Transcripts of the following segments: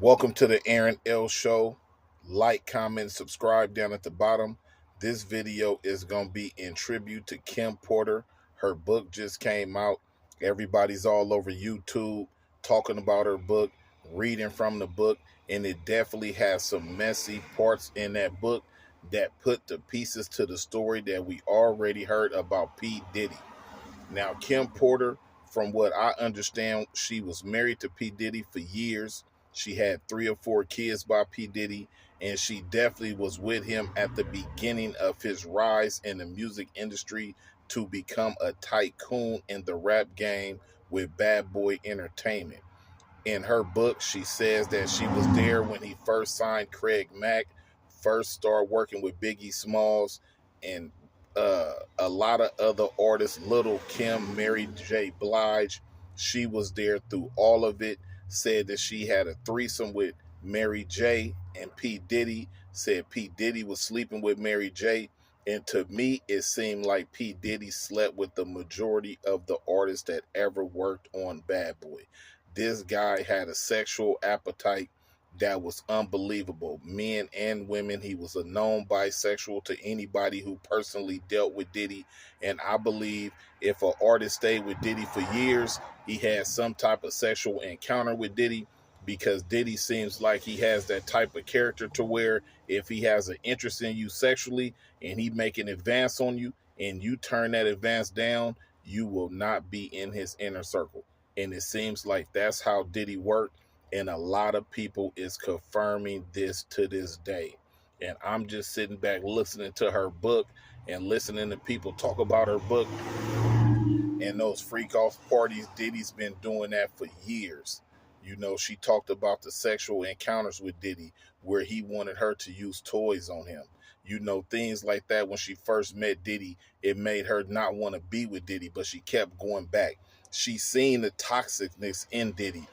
Welcome to the Aaron L Show. Like, comment, subscribe down at the bottom. This video is going to be in tribute to Kim Porter. Her book just came out. Everybody's all over YouTube talking about her book, reading from the book, and it definitely has some messy parts in that book that put the pieces to the story that we already heard about P. Diddy. Now, Kim Porter, from what I understand, she was married to P. Diddy for years. She had 3 or 4 kids by P. Diddy, and she definitely was with him at the beginning of his rise in the music industry to become a tycoon in the rap game with Bad Boy Entertainment. In her book, she says that she was there when he first signed Craig Mack, first started working with Biggie Smalls, and a lot of other artists, Little Kim, Mary J. Blige. She was there through all of it. Said that she had a threesome with Mary J. and P. Diddy. Said P. Diddy was sleeping with Mary J. And to me, it seemed like P. Diddy slept with the majority of the artists that ever worked on Bad Boy. This guy had a sexual appetite that was unbelievable. Men and women. He was a known bisexual to anybody who personally dealt with Diddy. And I believe if an artist stayed with Diddy for years, he had some type of sexual encounter with Diddy, because Diddy seems like he has that type of character to where if he has an interest in you sexually and he make an advance on you and you turn that advance down, you will not be in his inner circle. And it seems like that's how Diddy worked, and a lot of people is confirming this to this day. And I'm just sitting back listening to her book and listening to people talk about her book and those freak off parties. Diddy's been doing that for years. You know, she talked about the sexual encounters with Diddy where he wanted her to use toys on him. You know, things like that. When she first met Diddy, it made her not want to be with Diddy, but she kept going back. She seen the toxicness in Diddy,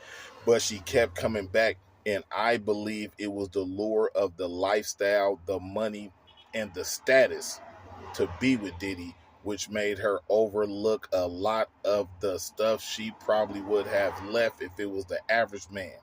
but she kept coming back. And I believe it was the lure of the lifestyle, the money, and the status to be with Diddy, which made her overlook a lot of the stuff she probably would have left if it was the average man.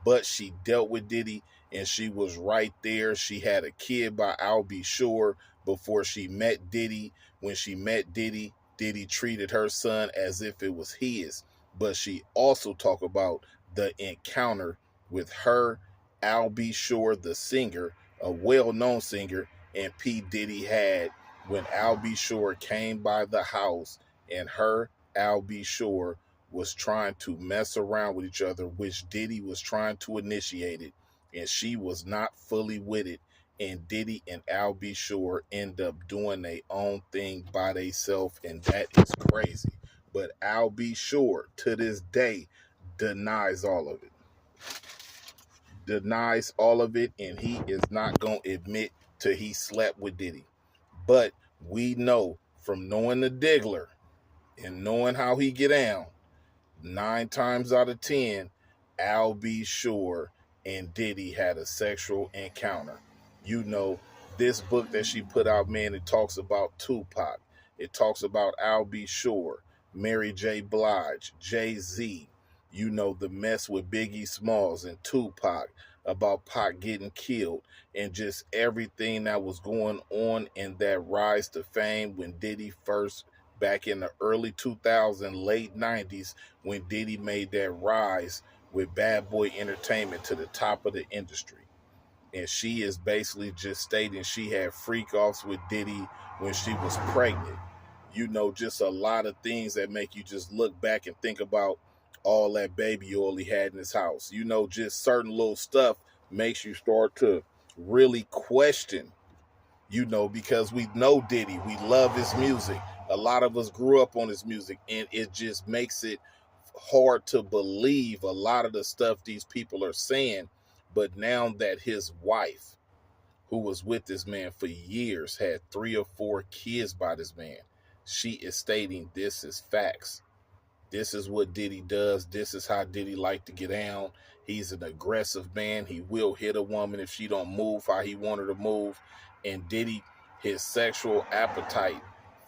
But she dealt with Diddy, and she was right there. She had a kid by I'll Be Sure before she met Diddy. When she met Diddy, Diddy treated her son as if it was his. But she also talked about the encounter with her, I'll Be Sure, the singer, a well-known singer, and P. Diddy had when I'll Be Sure came by the house, and her, I'll Be Sure, was trying to mess around with each other, which Diddy was trying to initiate it, and she was not fully with it. And Diddy and I'll Be Sure end up doing their own thing by themselves, and that is crazy. But I'll Be Sure to this day denies all of it. Denies all of it, and he is not going to admit to he slept with Diddy. But we know from knowing the Diggler and knowing how he get down, 9 times out of 10, I'll Be Sure and Diddy had a sexual encounter. You know, this book that she put out, man, it talks about Tupac. It talks about I'll Be Sure, Mary J. Blige, Jay-Z. You know, the mess with Biggie Smalls and Tupac, about Pac getting killed, and just everything that was going on in that rise to fame when Diddy first, back in the early 2000s, late 90s, when Diddy made that rise with Bad Boy Entertainment to the top of the industry. And she is basically just stating she had freak offs with Diddy when she was pregnant. You know, just a lot of things that make you just look back and think about all that baby oil he had in his house. You know, just certain little stuff makes you start to really question, you know, because we know Diddy, we love his music. A lot of us grew up on his music, and it just makes it hard to believe a lot of the stuff these people are saying. But now that his wife, who was with this man for years, had 3 or 4 kids by this man, she is stating this is facts. This is what Diddy does. This is how Diddy like to get down. He's an aggressive man. He will hit a woman if she don't move how he want her to move. And Diddy, his sexual appetite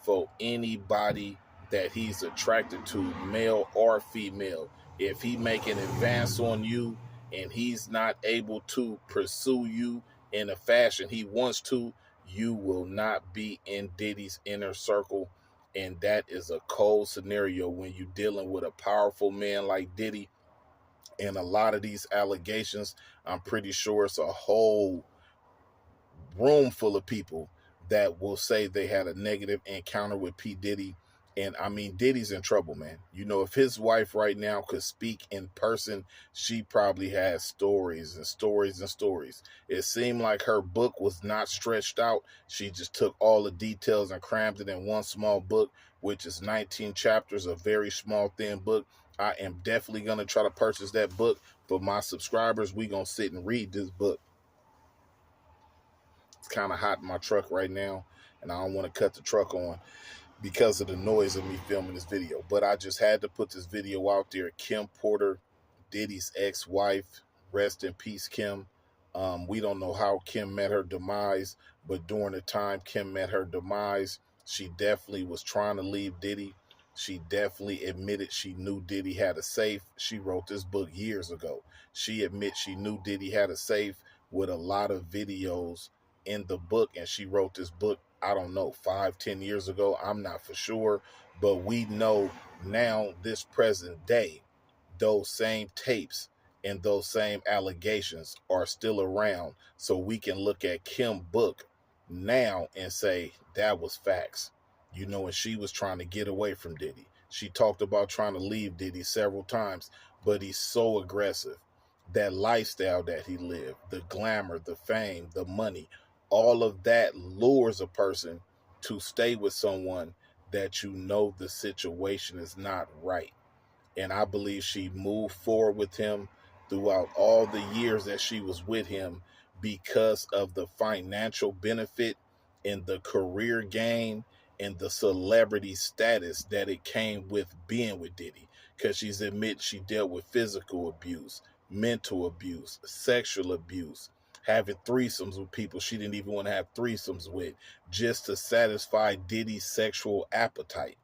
for anybody that he's attracted to, male or female. If he make an advance on you and he's not able to pursue you in a fashion he wants to, you will not be in Diddy's inner circle. And that is a cold scenario when you're dealing with a powerful man like Diddy. And a lot of these allegations, I'm pretty sure it's a whole room full of people that will say they had a negative encounter with P. Diddy. And I mean, Diddy's in trouble, man. You know, if his wife right now could speak in person, she probably has stories and stories and stories. It seemed like her book was not stretched out. She just took all the details and crammed it in one small book, which is 19 chapters, a very small, thin book. I am definitely going to try to purchase that book. For my subscribers, we going to sit and read this book. It's kind of hot in my truck right now, and I don't want to cut the truck on because of the noise of me filming this video. But I just had to put this video out there. Kim Porter, Diddy's ex-wife, rest in peace, Kim. We don't know how Kim met her demise, but during the time Kim met her demise, she definitely was trying to leave Diddy. She definitely admitted she knew Diddy had a safe. She wrote this book years ago. She admits she knew Diddy had a safe with a lot of videos in the book, and she wrote this book, I don't know, 5-10 years ago. I'm not for sure, but we know now, this present day, those same tapes and those same allegations are still around, so we can look at Kim's book now and say that was facts. You know, and she was trying to get away from Diddy. She talked about trying to leave Diddy several times, but he's so aggressive. That lifestyle that he lived, the glamour, the fame, the money, all of that lures a person to stay with someone that you know the situation is not right. And I believe she moved forward with him throughout all the years that she was with him because of the financial benefit and the career gain and the celebrity status that it came with being with Diddy. Because she's admitted she dealt with physical abuse, mental abuse, sexual abuse, having threesomes with people she didn't even want to have threesomes with just to satisfy Diddy's sexual appetite.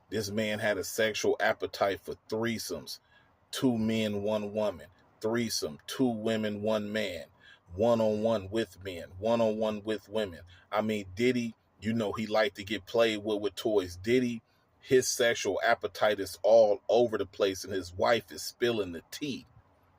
This man had a sexual appetite for threesomes, 2 men, 1 woman, threesome, 2 women, 1 man, one-on-one with men, one-on-one with women. I mean, Diddy, you know, he liked to get played with toys. Diddy, his sexual appetite is all over the place, and his wife is spilling the tea.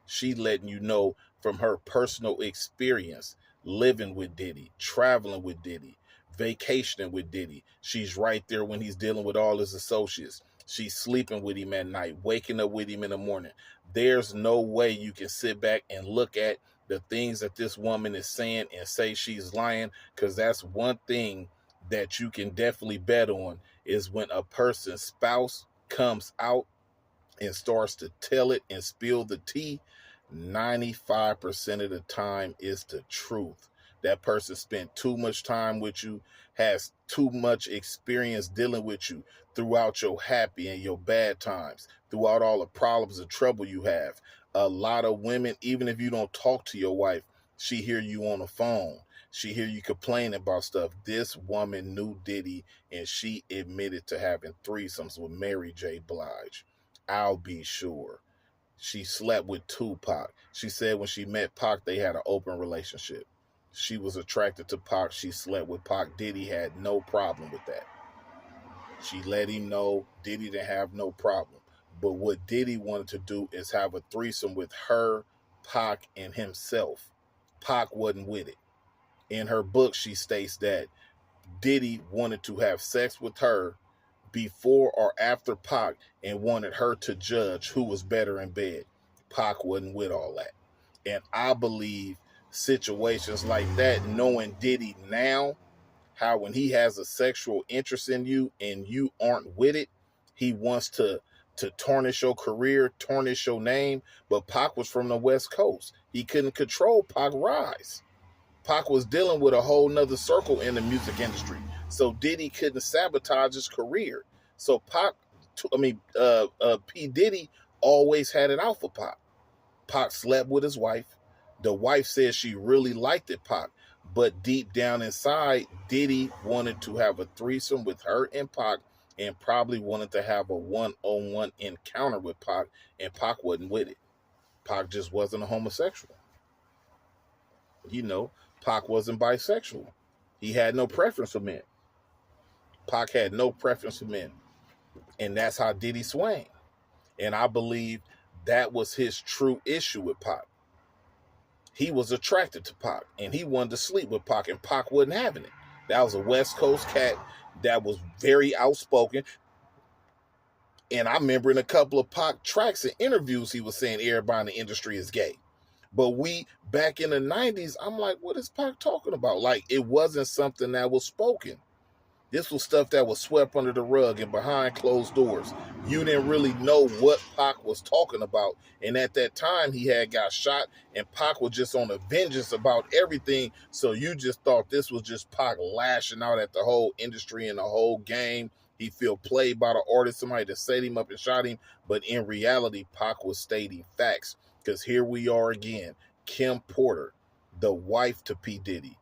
She letting you know from her personal experience, living with Diddy, traveling with Diddy, vacationing with Diddy. She's right there when he's dealing with all his associates. She's sleeping with him at night, waking up with him in the morning. There's no way you can sit back and look at the things that this woman is saying and say she's lying, because that's one thing that you can definitely bet on is when a person's spouse comes out and starts to tell it and spill the tea, 95% of the time is the truth. That person spent too much time with you, has too much experience dealing with you throughout your happy and your bad times, throughout all the problems and trouble you have. A lot of women, even if you don't talk to your wife, she hear you on the phone. She hear you complain about stuff. This woman knew Diddy, and she admitted to having threesomes with Mary J. Blige. I'll be sure. She slept with Tupac. She said when she met Pac, they had an open relationship. She was attracted to Pac. She slept with Pac. Diddy had no problem with that. She let him know Diddy didn't have no problem. But what Diddy wanted to do is have a threesome with her, Pac, and himself. Pac wasn't with it. In her book, she states that Diddy wanted to have sex with her before or after Pac and wanted her to judge who was better in bed. Pac wasn't with all that. And I believe situations like that, knowing Diddy now, how when he has a sexual interest in you and you aren't with it, he wants to tarnish your career, tarnish your name. But Pac was from the West Coast. He couldn't control Pac rise. Pac was dealing with a whole nother circle in the music industry. So Diddy couldn't sabotage his career. So P. Diddy always had it out for Pac. Pac slept with his wife. The wife said she really liked it, Pac. But deep down inside, Diddy wanted to have a threesome with her and Pac, and probably wanted to have a one-on-one encounter with Pac, and Pac wasn't with it. Pac just wasn't a homosexual. You know, Pac wasn't bisexual. He had no preference for men. Pac had no preference for men. And that's how Diddy swang. And I believe that was his true issue with Pac. He was attracted to Pac, and he wanted to sleep with Pac, and Pac wasn't having it. That was a West Coast cat that was very outspoken. And I remember in a couple of Pac tracks and interviews, he was saying everybody in the industry is gay. But we, back in the 90s, I'm like, what is Pac talking about? Like, it wasn't something that was spoken. This was stuff that was swept under the rug and behind closed doors. You didn't really know what Pac was talking about. And at that time, he had got shot, and Pac was just on a vengeance about everything. So you just thought this was just Pac lashing out at the whole industry and the whole game. He feel played by the artist, somebody that set him up and shot him. But in reality, Pac was stating facts. Because here we are again. Kim Porter, the wife to P. Diddy,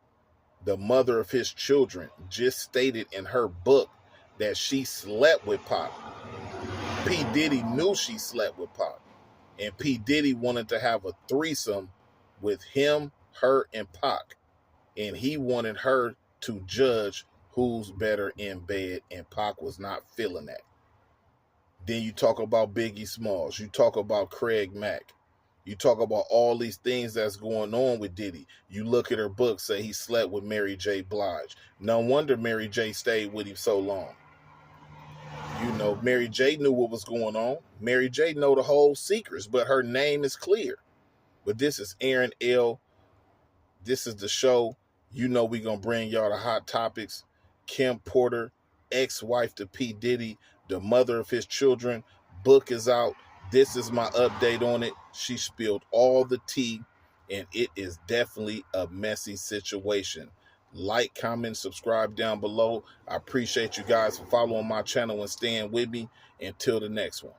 the mother of his children, just stated in her book that she slept with Pac. P. Diddy knew she slept with Pac. And P. Diddy wanted to have a threesome with him, her, and Pac. And he wanted her to judge who's better in bed, and Pac was not feeling that. Then you talk about Biggie Smalls. You talk about Craig Mack. You talk about all these things that's going on with Diddy. You look at her book, say he slept with Mary J. Blige. No wonder Mary J. stayed with him so long. You know, Mary J. knew what was going on. Mary J. know the whole secrets, but her name is clear. But this is Aaron L. This is the show. You know we going to bring y'all the hot topics. Kim Porter, ex-wife to P. Diddy, the mother of his children. Book is out. This is my update on it. She spilled all the tea, and it is definitely a messy situation. Like, comment, subscribe down below. I appreciate you guys for following my channel and staying with me. Until the next one.